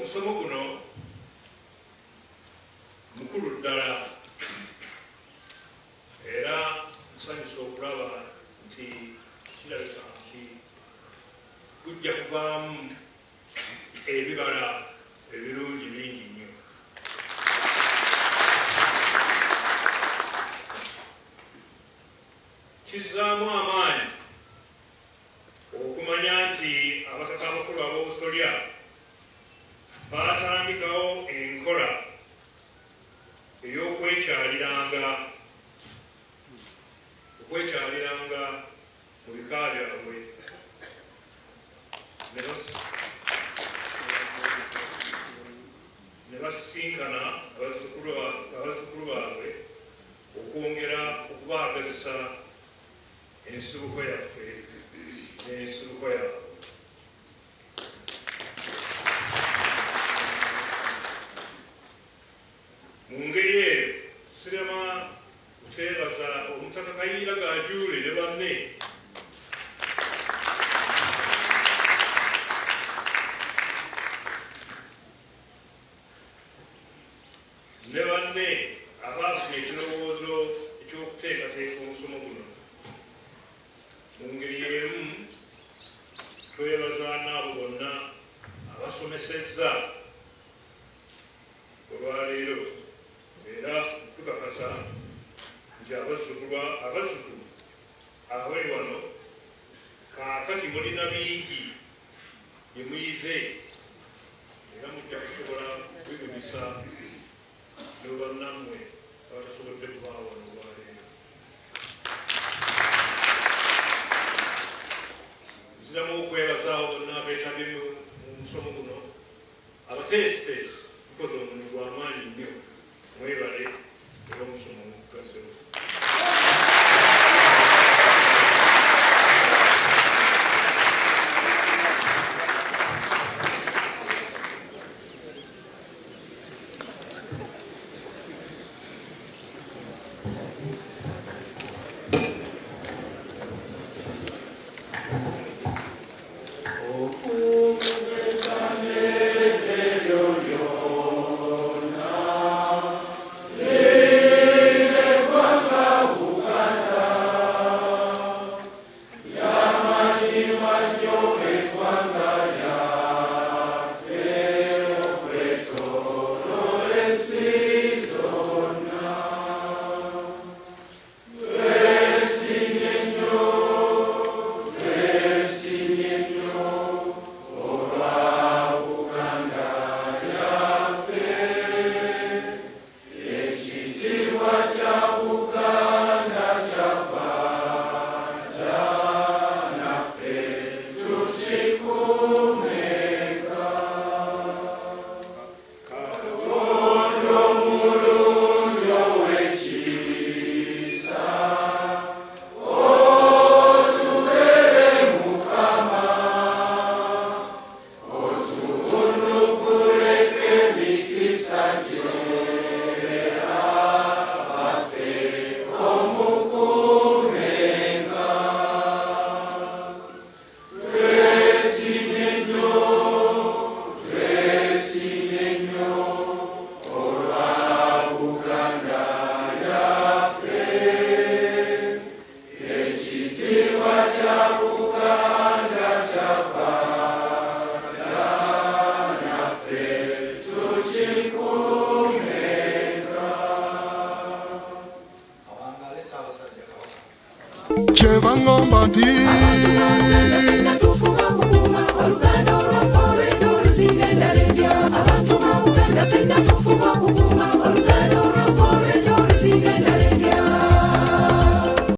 omusomo guno mukulu ddala era nsanyusa okulaba nti kirabika nti kujja kuvaamu ebibala ebirungi bingi nnyo. Kizzaamu amaanyi okumanya nti abasaka abakulu ab'obusolya baatandikawo enkola ey'okwekyaliranga mu bika byabwe ne basisinkana abazzukulu baabwe okwongera okubaagazisa ensibuko yaffe n'ensibuko yaabwe. Mu ngeri eyo sirema kukyebaza Omutaka Kayiira Gajuule ne banne abaafuna ekirowoozo eky'okuteekateeka omusomo guno. Mu ngeri y'emu twebaza n'abo bonna abasomesezza olwaleero era tukakasa nti abazzukulu abali wano kaakati mulina bingi bye muyize era mujja kusobola kwegumisa ne bannammwe abatasobodde kubaawo wano olwaleero. Nziramu okwebaza bonna abeetabye mu musomo guno, abateesiteesi mukoze omulimu gw'amaanyi nnyo, mwebale era omusomo mugaddeo. Chevangomba